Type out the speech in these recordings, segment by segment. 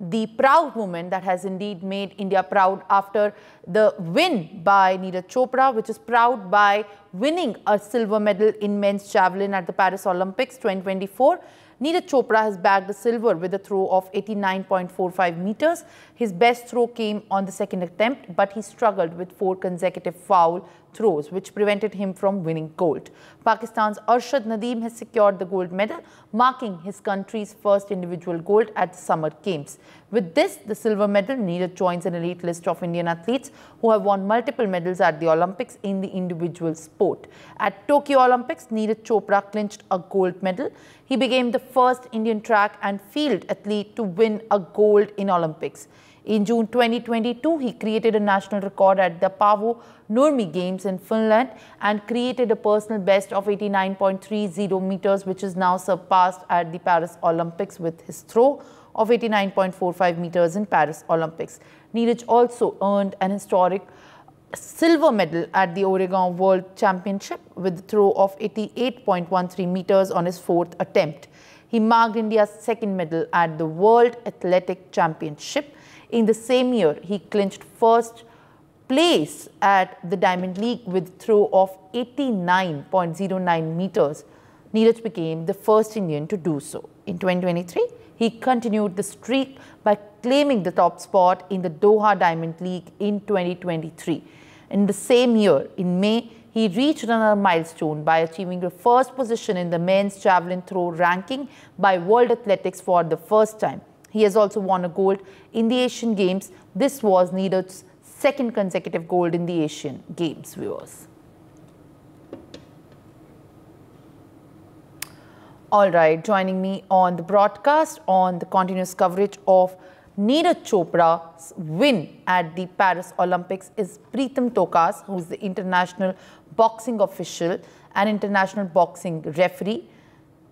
the proud moment that has indeed made India proud after the win by Neeraj Chopra, which is proud by winning a silver medal in men's javelin at the Paris Olympics 2024. Neeraj Chopra has bagged the silver with a throw of 89.45 meters. His best throw came on the second attempt, but he struggled with 4 consecutive foul throws, which prevented him from winning gold. Pakistan's Arshad Nadeem has secured the gold medal, marking his country's first individual gold at the Summer Games. With this, the silver medal, Neeraj joins an elite list of Indian athletes who have won multiple medals at the Olympics in the individual sport. At Tokyo Olympics, Neeraj Chopra clinched a gold medal. He became the first Indian track and field athlete to win a gold in Olympics. In June 2022, he created a national record at the Paavo Nurmi Games in Finland and created a personal best of 89.30 meters, which is now surpassed at the Paris Olympics with his throw of 89.45 meters in Paris Olympics. Neeraj also earned an historic silver medal at the Oregon World Championship with a throw of 88.13 meters on his 4th attempt. He marked India's second medal at the World Athletic Championship. In the same year, he clinched first place at the Diamond League with a throw of 89.09 meters. Neeraj became the first Indian to do so. In 2023, he continued the streak by claiming the top spot in the Doha Diamond League in 2023. In the same year, in May, he reached another milestone by achieving the first position in the men's javelin throw ranking by World Athletics for the first time. He has also won a gold in the Asian Games. This was Neeraj's second consecutive gold in the Asian Games, viewers. All right, joining me on the broadcast on the continuous coverage of Neeraj Chopra's win at the Paris Olympics is Pritam Tokas, who is the international boxing official and international boxing referee.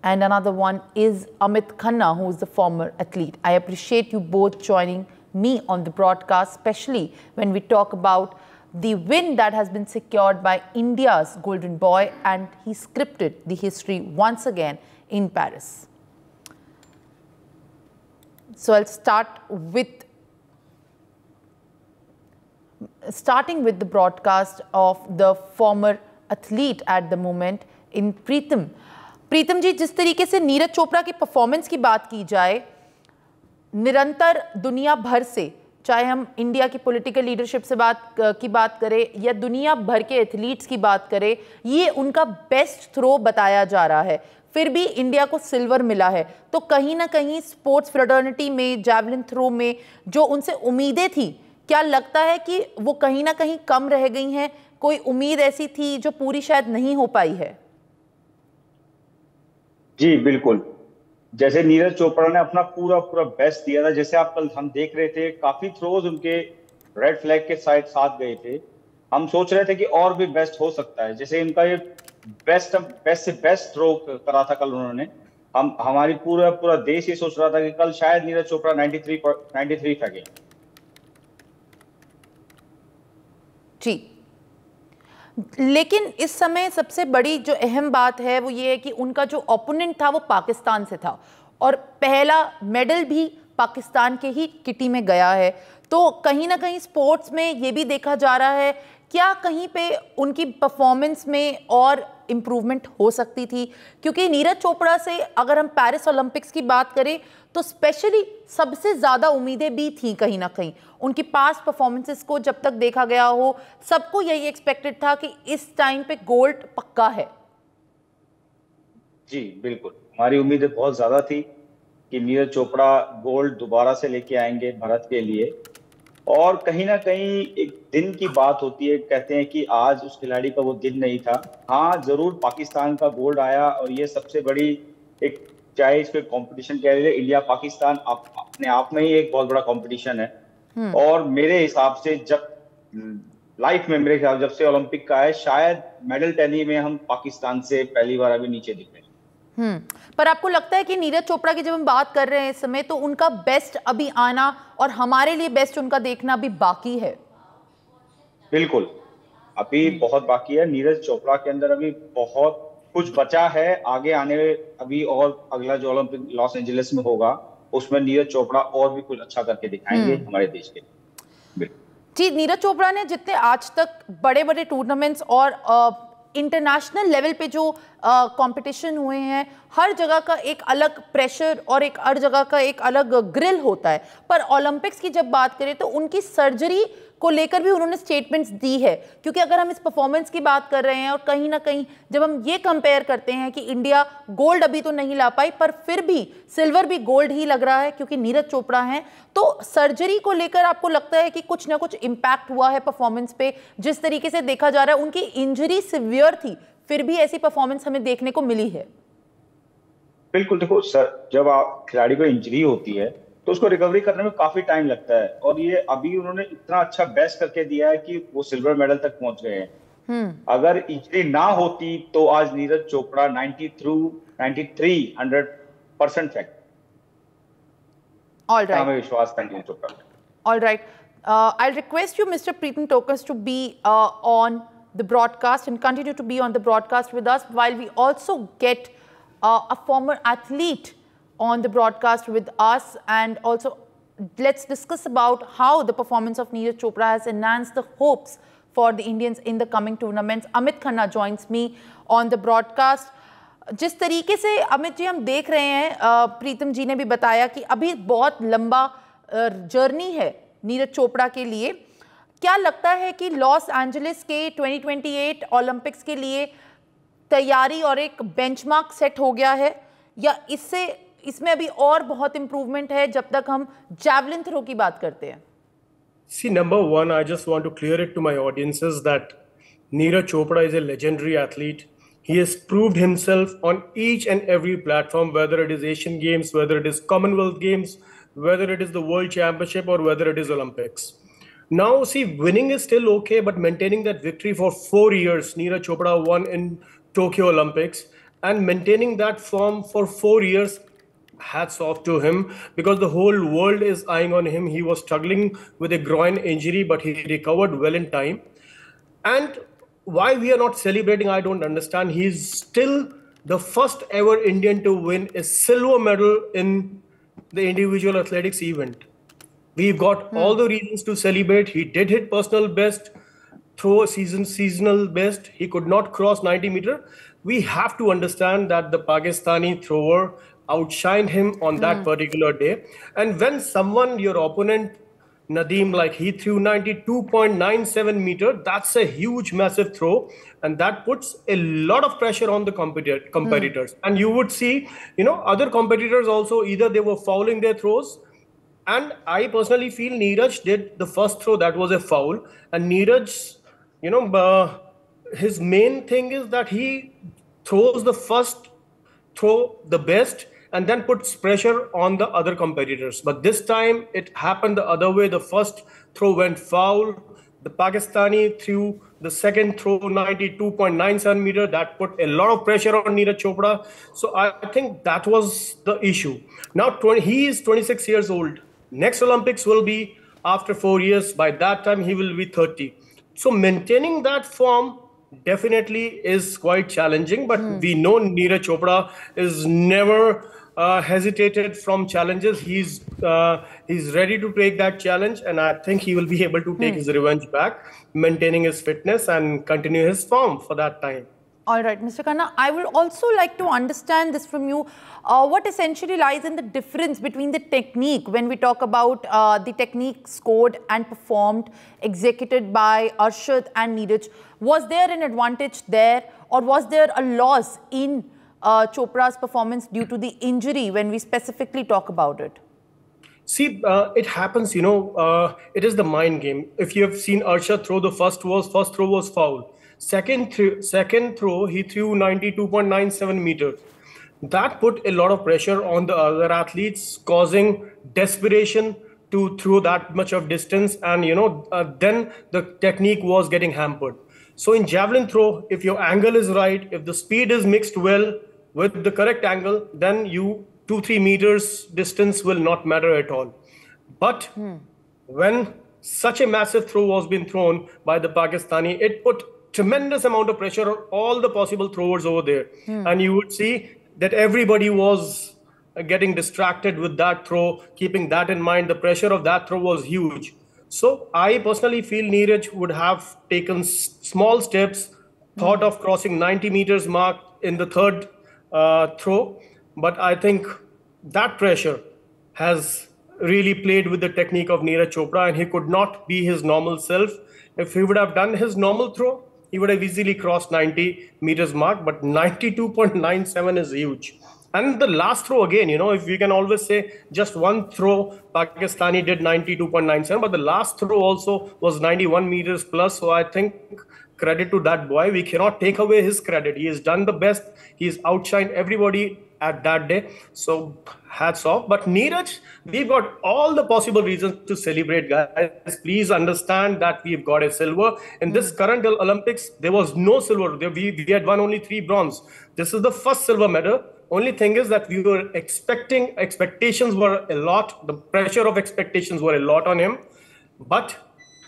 And another one is Amit Khanna, who is the former athlete. I appreciate you both joining me on the broadcast, especially when we talk about the win that has been secured by India's golden boy, and he scripted the history once again in Paris. So I'll starting with the broadcast of the former athlete at the moment in Pritam. प्रीतम जी, जिस तरीके से नीरज चोपड़ा की performance की बात की जाए, निरंतर दुनिया भर से, चाहे हम इंडिया की पॉलिटिकल लीडरशिप से बात करें या दुनिया भर के एथलीट्स की बात करें, ये उनका बेस्ट थ्रो बताया जा रहा है. फिर भी इंडिया को सिल्वर मिला है. तो कहीं ना कहीं स्पोर्ट्स फ्रेटर्निटी में, जैवलिन थ्रो में जो उनसे उम्मीदें थी, क्या लगता है कि वो कहीं ना कहीं कम रह गई हैं? कोई उम्मीद ऐसी थी जो पूरी शायद नहीं हो पाई है? जी बिल्कुल, जैसे नीरज चोपड़ा ने अपना पूरा बेस्ट दिया था. जैसे आप कल हम देख रहे थे, काफी थ्रोज उनके रेड फ्लैग के साथ गए थे. हम सोच रहे थे कि और भी बेस्ट हो सकता है. जैसे इनका ये बेस्ट से बेस्ट थ्रो करा था कल उन्होंने. हमारी पूरा देश ये सोच रहा था कि कल शायद नीरज चोपड़ा 93 फेंके. जी, लेकिन इस समय सबसे बड़ी जो अहम बात है वो ये है कि उनका जो ओपोनेंट था वो पाकिस्तान से था और पहला मेडल भी पाकिस्तान के ही किटी में गया है. तो कहीं ना कहीं स्पोर्ट्स में ये भी देखा जा रहा है, क्या कहीं पे उनकी परफॉर्मेंस में और इम्प्रूवमेंट हो सकती थी? क्योंकि नीरज चोपड़ा से अगर हम पेरिस ओलंपिक्स की बात करें तो स्पेशली सबसे ज़्यादा उम्मीदें भी थी. कहीं ना कहीं उनकी पास्ट परफॉर्मेंसेस को जब तक देखा गया हो, सबको यही एक्सपेक्टेड था कि इस टाइम पे गोल्ड पक्का है. जी बिल्कुल, हमारी उम्मीदें बहुत ज़्यादा थी कि नीरज चोपड़ा गोल्ड दोबारा से लेके आएंगे भारत के लिए. और कहीं ना कहीं एक दिन की बात होती है, कहते हैं कि आज उस खिलाड़ी का वो दिन नहीं था. हाँ जरूर, पाकिस्तान का गोल्ड आया और ये सबसे बड़ी एक, चाहे इस पे कंपटीशन कह रहे, इंडिया पाकिस्तान अपने आप में ही एक बहुत बड़ा कंपटीशन है. और मेरे हिसाब से जब लाइफ में, मेरे ख्याल जब से ओलंपिक का है, शायद मेडल टैली में हम पाकिस्तान से पहली बार अभी नीचे दिख रहे हैं. पर आपको लगता है कि नीरज चोपड़ा की जब हम बात कर रहे हैं इस समय, तो उनका बेस्ट अभी आना और हमारे लिए बेस्ट उनका देखना अभी बाकी है? बिल्कुल, अभी बहुत बाकी है. नीरज चोपड़ा के अंदर अभी बहुत कुछ बचा है आगे आने. अभी और अगला जो ओलंपिक लॉस एंजलिस में होगा, उसमें नीरज चोपड़ा और भी कुछ अच्छा करके दिखाएंगे हमारे देश के लिए। जी, नीरज चोपड़ा ने जितने आज तक बड़े बड़े टूर्नामेंट्स और इंटरनेशनल लेवल पे जो कंपटीशन हुए हैं, हर जगह का एक अलग प्रेशर और एक हर जगह का एक अलग ग्रिल होता है। पर ओलंपिक्स की जब बात करें तो उनकी सर्जरी को लेकर भी उन्होंने स्टेटमेंट्स दी है, क्योंकि अगर हम इस परफॉर्मेंस की बात कर रहे हैं और कहीं ना कहीं जब हम ये कंपेयर करते हैं कि इंडिया गोल्ड अभी तो नहीं ला पाई पर फिर भी सिल्वर भी गोल्ड ही लग रहा है क्योंकि नीरज चोपड़ा हैं, तो सर्जरी को लेकर आपको लगता है कि कुछ ना कुछ इम्पैक्ट हुआ है परफॉर्मेंस पे? जिस तरीके से देखा जा रहा है उनकी इंजरी सिवियर थी, फिर भी ऐसी परफॉर्मेंस हमें देखने को मिली है। बिल्कुल, देखो सर, जब आप खिलाड़ी को इंजरी होती है तो उसको रिकवरी करने में काफी टाइम लगता है, और ये अभी उन्होंने इतना अच्छा बेस्ट करके दिया है कि वो सिल्वर मेडल तक पहुंच गए हैं। अगर इंजरी ना होती तो आज Neeraj Chopra 100% fact. All right. हमें विश्वास था Neeraj Chopra. All right. I'll request you, Mr. Preetam Tokas, to be on the broadcast and continue to be on the broadcast with us while we also get a former athlete on the broadcast with us, and also let's discuss about how the performance of Neeraj Chopra has enhanced the hopes for the Indians in the coming tournaments. Amit Khanna joins me on the broadcast. जिस तरीके से अमित जी हम देख रहे हैं, प्रीतम जी ने भी बताया कि अभी बहुत लंबा जर्नी है नीरज चोपड़ा के लिए। क्या लगता है कि लॉस एंजलिस के 2028 ओलंपिक्स के लिए तैयारी और एक बेंचमार्क सेट हो गया है, या इसमें अभी और बहुत इंप्रूवमेंट है जब तक हम जैवलिन थ्रो की बात करते हैं? See, number one, I just want to clear it to my audiences that Neeraj Chopra is a legendary athlete. He has proved himself on each and every platform, whether it is Asian Games, whether it is Commonwealth Games, whether it is the World Championship, or whether it is Olympics. Now, see, winning is still okay, but maintaining that victory for 4 years, Neeraj Chopra won in Tokyo Olympics, and maintaining that form for 4 years, hats off to him, because the whole world is eyeing on him. He was struggling with a groin injury, but he recovered well in time. And why we are not celebrating, I don't understand. He's still the first ever Indian to win a silver medal in the individual athletics event. We've got all the reasons to celebrate. He did hit personal best, throw a seasonal best. He could not cross 90 meters. We have to understand that the Pakistani thrower outshined him on that particular day. And when someone, your opponent, Nadeem, like he threw 92.97 meters, that's a huge, massive throw. And that puts a lot of pressure on the competitors. And you would see, other competitors also, either they were fouling their throws. And I personally feel Neeraj did the first throw, that was a foul. And Neeraj, his main thing is that he throws the first throw the best and then puts pressure on the other competitors. But this time it happened the other way. The first throw went foul. The Pakistani threw the second throw 92.97 meters. That put a lot of pressure on Neeraj Chopra. So I think that was the issue. Now he is 26 years old. Next Olympics will be after 4 years. By that time he will be 30. So maintaining that form definitely is quite challenging, but we know Neeraj Chopra is never hesitated from challenges. He's ready to take that challenge, and I think he will be able to take his revenge back, maintaining his fitness and continue his form for that time. All right, Mr. Khanna, I would also like to understand this from you. What essentially lies in the difference between the technique when we talk about the technique scored and performed, executed by Arshad and Neeraj? Was there an advantage there, or was there a loss in Chopra's performance due to the injury when we specifically talk about it? See, it happens, it is the mind game. If you have seen Arshad throw, the first throw was foul. Second throw, he threw 92.97 meters. That put a lot of pressure on the other athletes, causing desperation to throw that much of distance. And, then the technique was getting hampered. So in javelin throw, if your angle is right, if the speed is mixed well with the correct angle, then 2-3 meters distance will not matter at all. But when such a massive throw was being thrown by the Pakistani, it put tremendous amount of pressure on all the possible throwers over there. And you would see that everybody was getting distracted with that throw, keeping that in mind, the pressure of that throw was huge. So I personally feel Neeraj would have taken small steps, thought of crossing 90 meters mark in the third throw. But I think that pressure has really played with the technique of Neeraj Chopra, and he could not be his normal self. If he would have done his normal throw, he would have easily crossed 90 meters mark, but 92.97 is huge. And the last throw again, if we can always say just one throw, Pakistani did 92.97, but the last throw also was 91 meters plus. So I think credit to that boy. We cannot take away his credit. He has done the best. He's outshined everybody at that day. So hats off. But Neeraj, we've got all the possible reasons to celebrate, guys. Please understand that we've got a silver. In this current Olympics, there was no silver. We had won only 3 bronze. This is the first silver medal. Only thing is that we were expectations were a lot. The pressure of expectations were a lot on him. But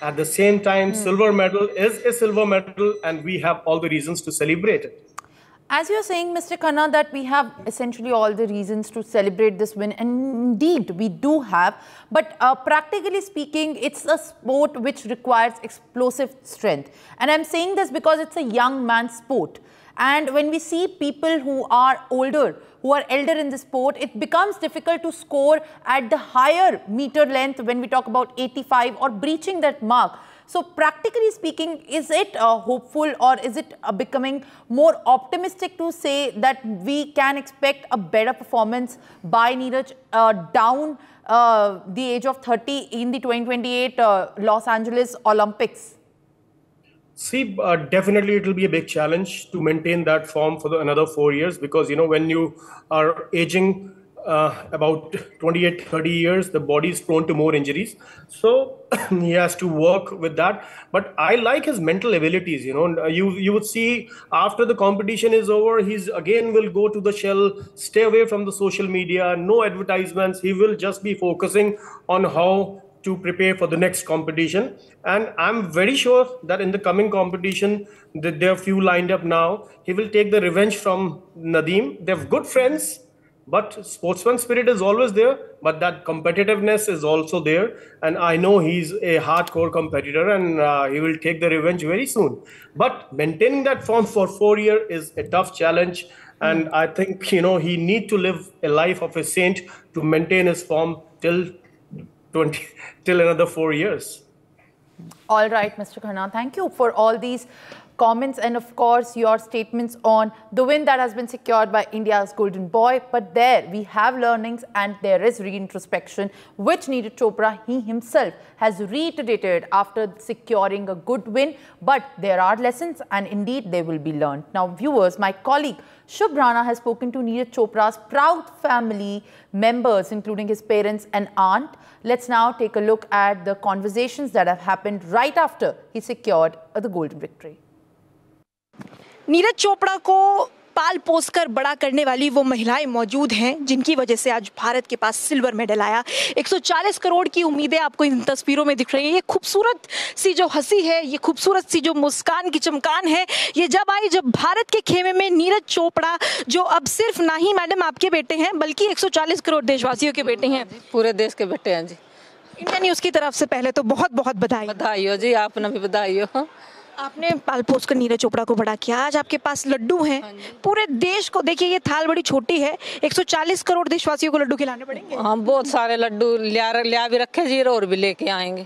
at the same time, silver medal is a silver medal, and we have all the reasons to celebrate it. As you're saying, Mr. Khanna, that we have essentially all the reasons to celebrate this win, and indeed we do have, but practically speaking, it's a sport which requires explosive strength. And I'm saying this because it's a young man's sport. And when we see people who are older, who are elder in the sport, it becomes difficult to score at the higher meter length when we talk about 85 or breaching that mark. So practically speaking, is it hopeful, or is it becoming more optimistic to say that we can expect a better performance by Neeraj down the age of 30 in the 2028 Los Angeles Olympics? See, definitely it will be a big challenge to maintain that form for another 4 years, because, when you are aging about 28, 30 years, the body is prone to more injuries. So he has to work with that. But I like his mental abilities. You would see after the competition is over, he's again will go to the shell, stay away from the social media, no advertisements. He will just be focusing on how to prepare for the next competition. And I'm very sure that in the coming competition, there are few lined up now, he will take the revenge from Nadeem. They're good friends, but sportsman spirit is always there, but that competitiveness is also there. And I know he's a hardcore competitor, and he will take the revenge very soon. But maintaining that form for 4 years is a tough challenge. And I think, he need to live a life of a saint to maintain his form till another 4 years. All right, Mr. Khanna, thank you for all these comments and of course your statements on the win that has been secured by India's golden boy. But there we have learnings and there is reintrospection which Neeraj Chopra, he himself has reiterated after securing a good win. But there are lessons and indeed they will be learned. Now viewers, my colleague Shubh Rana has spoken to Neeraj Chopra's proud family members, including his parents and aunt. Let's now take a look at the conversations that have happened right after he secured the golden victory. Neeraj Chopra को पाल पोस कर बड़ा करने वाली वो महिलाएं मौजूद हैं जिनकी वजह से आज भारत के पास सिल्वर मेडल आया। 140 करोड़ की उम्मीदें आपको इन तस्वीरों में दिख रही हैं। ये खूबसूरत सी जो हंसी है, ये खूबसूरत सी जो मुस्कान की चमकान है, ये जब आई जब भारत के खेमे में नीरज चोपड़ा, जो अब सिर्फ ना ही मैडम आपके बेटे हैं बल्कि 140 करोड़ देशवासियों के बेटे हैं, पूरे देश के बेटे हैं जी। इंडिया न्यूज़ की तरफ से पहले तो बहुत बहुत बधाई। बधाई हो जी, आपने भी बधाई हो। आपने पाल पोस कर नीरज चोपड़ा को बड़ा किया, आज आपके पास लड्डू हैं। पूरे देश को देखिए, ये थाल बड़ी छोटी है, 140 करोड़ देशवासियों को लड्डू खिलाने पड़ेंगे। हाँ, बहुत सारे लड्डू लिया भी रखे जी, और भी लेके आएंगे।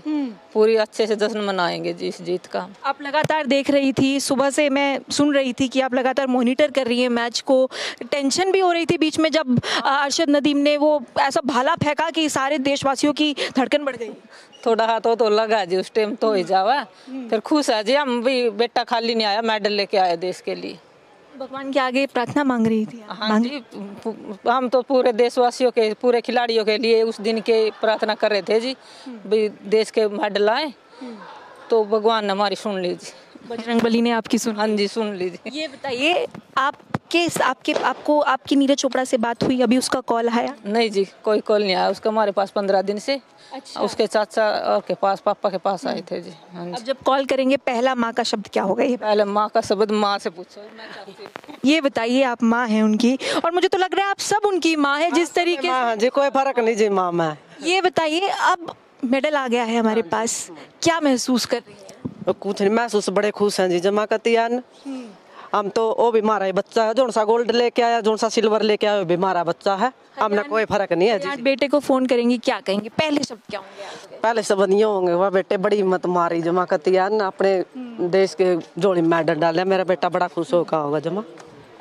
पूरी अच्छे से जश्न मनाएंगे जी इस जीत का। आप लगातार देख रही थी, सुबह से मैं सुन रही थी कि आप लगातार मॉनिटर कर रही हैं मैच को। टेंशन भी हो रही थी बीच में जब अरशद नदीम ने वो ऐसा भाला फेंका कि सारे देशवासियों की धड़कन बढ़ गई। थोड़ा हाथ तो लगा जी उस टाइम, तो ही जावा। फिर खुश है जी, हम भी बेटा खाली नहीं आया, मेडल लेके आए देश के लिए। भगवान के आगे प्रार्थना मांग रही थी? हाँ जी, हम तो पूरे देशवासियों के, पूरे खिलाड़ियों के लिए उस दिन के प्रार्थना कर रहे थे जी, भी देश के मेडल आए। तो भगवान ने हमारी सुन लीजिए, बजरंगबली ने आपकी सुन? हाँ जी, सुन लीजिए। ये बताइए, आप आपकी नीरज चोपड़ा से बात हुई, अभी उसका कॉल आया? नहीं जी, कोई कॉल नहीं आया उसका हमारे पास 15 दिन से। अच्छा। उसके चाचा के पास, पापा के पास आए थे जी। हाँ जी। अब जब कॉल करेंगे पहला माँ का शब्द क्या होगा? ये पहले माँ का शब्द, माँ से पूछो। ये बताइए, आप माँ हैं उनकी, और मुझे तो लग रहा है आप सब उनकी माँ है जिस तरीके से। जी कोई फर्क नहीं जी, माँ मैं। ये बताइए, अब मेडल आ गया है हमारे पास, क्या महसूस कर रही है? कुछ नहीं महसूस, बड़े खुश हैं जी। जमा करती है हम तो, वो भी हमारा ही बच्चा है। जोन सा गोल्ड लेके आया, जोन सा सिल्वर लेके आया, वो भी हमारा बच्चा है। हमने कोई फर्क नहीं है जी। बेटे को फोन करेंगे, क्या कहेंगे? पहले शब्द क्या होंगे आपके? पहले सब नहीं होंगे, वह बेटे बड़ी हिम्मत मारी जमा करती है ना, अपने देश के जोड़ी मेडल डाले। मेरा बेटा बड़ा खुश होगा जमा।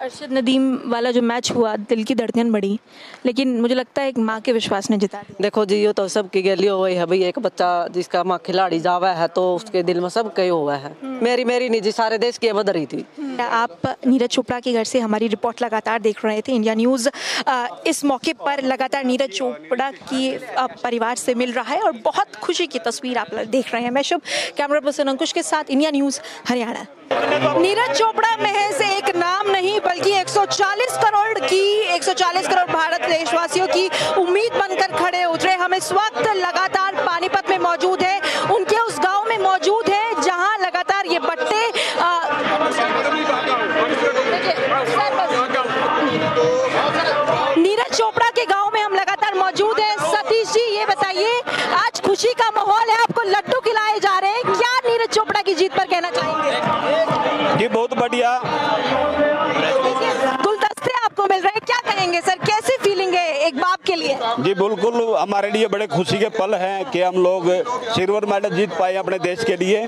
अरशद नदीम वाला जो मैच हुआ, दिल की धड़कन बढ़ी, लेकिन मुझे लगता है एक माँ के विश्वास ने जिता दिया। देखो जी, ये तो सबकी गली हुई है भाई। एक बच्चा जिसका माँ खिलाड़ी जावा है तो उसके दिल में सब कई हुआ है। मेरी नहीं जी, सारे देश की बदल रही थी। आप नीरज चोपड़ा के घर से हमारी रिपोर्ट लगातार देख रहे थे, इंडिया न्यूज़ इस मौके पर लगातार नीरज चोपड़ा की परिवार से मिल रहा है और बहुत खुशी की तस्वीर आप देख रहे हैं। मैं शुभ, कैमरा पर्सन अंकुश के साथ, इंडिया न्यूज़ हरियाणा। नीरज चोपड़ा महज एक नाम नहीं बल्कि 140 करोड़ भारत देशवासियों की उम्मीद बनकर खड़े उतरे। हम इस वक्त लगातार पानीपत में मौजूद है, उनके उस गांव में मौजूद है जहां लगातार ये बट्टे नीरज चोपड़ा के गांव में हम लगातार मौजूद हैं। सतीश जी, ये बताइए, आज खुशी का माहौल है, आपको लड्डू खिलाए जा रहे हैं, क्या नीरज चोपड़ा की जीत पर कहना चाहेंगे? जी बहुत बढ़िया, गुलदस्ते आपको मिल रहे हैं, क्या कहेंगे सर, कैसी फीलिंग है एक बाप के लिए? जी बिल्कुल हमारे लिए बड़े खुशी के पल हैं कि हम लोग सिल्वर मेडल जीत पाए अपने देश के लिए।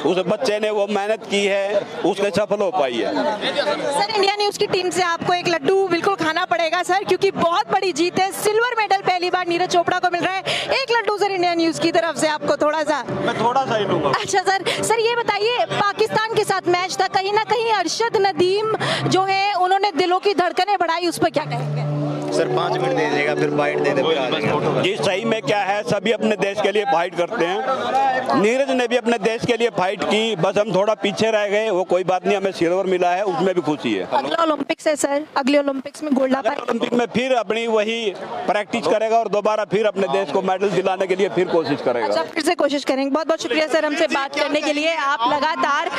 उस बच्चे ने वो मेहनत की है, उसके सफल हो पाई है। सर, इंडिया न्यूज़ की टीम से आपको एक लड्डू बिल्कुल खाना पड़ेगा सर, क्योंकि बहुत बड़ी जीत है। सिल्वर मेडल पहली बार नीरज चोपड़ा को मिल रहा है। एक लड्डू सर इंडिया न्यूज़ की तरफ से आपको, थोड़ा सा। मैं थोड़ा सा ही लूंगा। अच्छा सर, ये बताइए, पाकिस्तान के साथ मैच था, कहीं ना कहीं अरशद नदीम जो है उन्होंने दिलों की धड़कनें बढ़ाई, उस पर क्या कहेंगे? सर 5 मिनट दे देगा, फिर फाइट दे दे, फिर आ जाएगा। जी सही में क्या है, सभी अपने देश के लिए फाइट करते हैं। नीरज ने भी अपने देश के लिए फाइट की, बस हम थोड़ा पीछे रह गए, वो कोई बात नहीं, हमें सिल्वर मिला है, उसमें भी खुशी है। अगला ओलंपिक्स है सर, अगले ओलंपिक्स में गोल्ड ला पाएगा? ओलंपिक में फिर अपनी वही प्रैक्टिस करेगा और दोबारा फिर अपने देश को मेडल दिलाने के लिए फिर कोशिश करेगा। अच्छा, फिर से कोशिश करेंगे। बहुत बहुत शुक्रिया सर हमसे बात करने के लिए। आप लगातार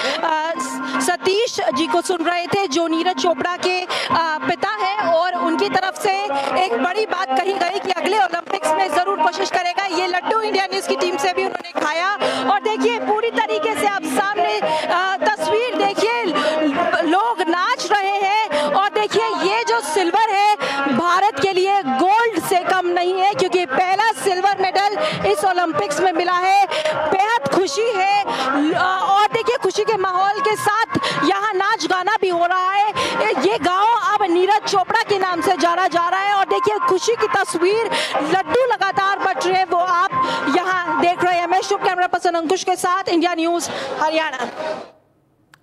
सतीश जी को सुन रहे थे, जो नीरज चोपड़ा के पिता है, और उनकी तरफ से एक बड़ी बात कही गई कि अगले ओलंपिक्स में जरूर कोशिश करेगा। ये लड्डू इंडिया न्यूज़ की टीम से भी उन्होंने खाया, और देखिए पूरी तरीके से आप सामने तस्वीर देखिए, लोग नाच रहे हैं, और देखिए ये जो सिल्वर है भारत के लिए गोल्ड से कम नहीं है, क्योंकि पहला सिल्वर मेडल इस ओलंपिक्स में मिला है। बेहद खुशी है, और देखिए खुशी के माहौल के साथ यहाँ नाच गाना भी हो रहा है। ये गांव अब नीरज चोपड़ा के नाम से जाना जा रहा है, और देखिए खुशी की तस्वीर, लड्डू लगातार बट रहे, वो आप यहाँ देख रहे हैं। मैं शुभ, कैमरा पर्सन अंकुश के साथ, India news Haryana.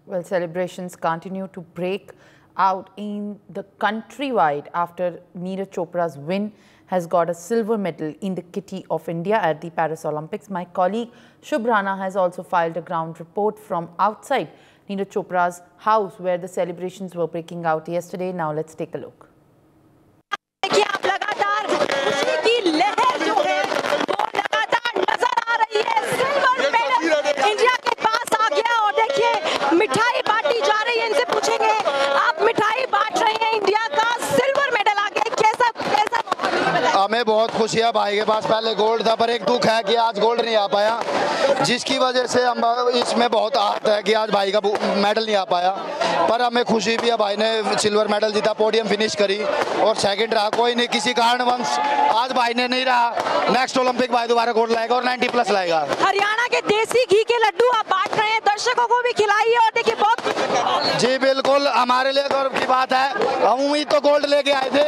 Well, celebrations continue to break out in the countrywide after Neeraj Chopra's win has got a silver medal in the kitty of India at the Paris Olympics. My colleague Shubh Rana has also filed a ground report from outside Neeraj Chopra's house where the celebrations were breaking out yesterday. Now let's take a look. देखिए, आप लगातार खुशी की लहर जो है वो लगातार नजर आ रही है। सिल्वर मेडल इंडिया के पास आ गया, और देखिए मिठाई बांटी जा रही है। इनसे पूछेंगे, आप मिठाई बांट रहे हैं, इंडिया का सिल्वर मेडल आ गया, कैसा हमें बहुत खुशी है। भाई के पास पहले गोल्ड था, पर एक दुख है कि आज गोल्ड नहीं आ पाया, जिसकी वजह से हम इसमें बहुत आहत है कि आज भाई का मेडल नहीं आ पाया। पर हमें खुशी भी है, भाई ने सिल्वर मेडल जीता, पोडियम फिनिश करी और सेकंड रहा। कोई नहीं, किसी कारणवश आज भाई ने नहीं रहा। नेक्स्ट ओलंपिक भाई दोबारा गोल्ड लाएगा और 90+ लाएगा। हरियाणा के देसी घी के लड्डू आप बांट रहे हैं, दर्शकों को भी खिलाइए, और देखिए बहुत। जी बिल्कुल, हमारे लिए गर्व की बात है। हम उम्मीद तो गोल्ड लेके आए थे,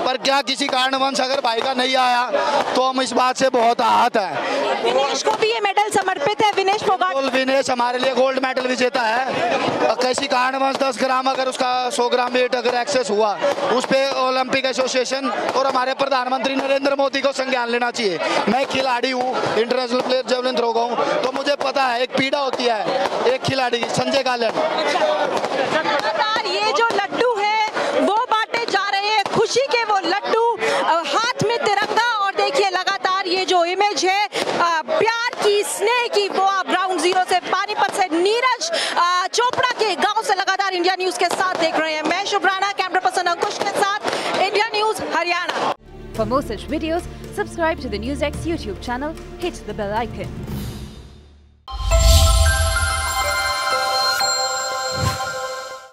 पर क्या किसी कारणवश अगर भाई का नहीं आया तो हम इस बात से बहुत आहत है। विनेश को भी ये मेडल समर्पित है, विनेश फोगाट। विनेश हमारे लिए गोल्ड मेडल विजेता है। किसी कारणवश 10 ग्राम अगर उसका 100 ग्राम वेट अगर एक्सेस हुआ, उस पे ओलंपिक एसोसिएशन और हमारे प्रधानमंत्री नरेंद्र मोदी को संज्ञान लेना चाहिए। मैं खिलाड़ी हूँ, इंटरनेशनल प्लेयर जेवलिन थ्रो का हूँ, तो मुझे पता है एक पीड़ा होती है एक खिलाड़ी की। संजय गालन, ये जो लड्डू है है प्यार की, स्नेह की, वो आप ग्राउंड जीरो से पानीपत से नीरज चोपड़ा के गांव से लगातार इंडिया न्यूज के साथ देख रहे हैं। मैं शुभराना, कैमरा पर्सन अंकुश के साथ, India news Haryana. For more such videos, subscribe to the NewsX YouTube channel, hit the bell icon.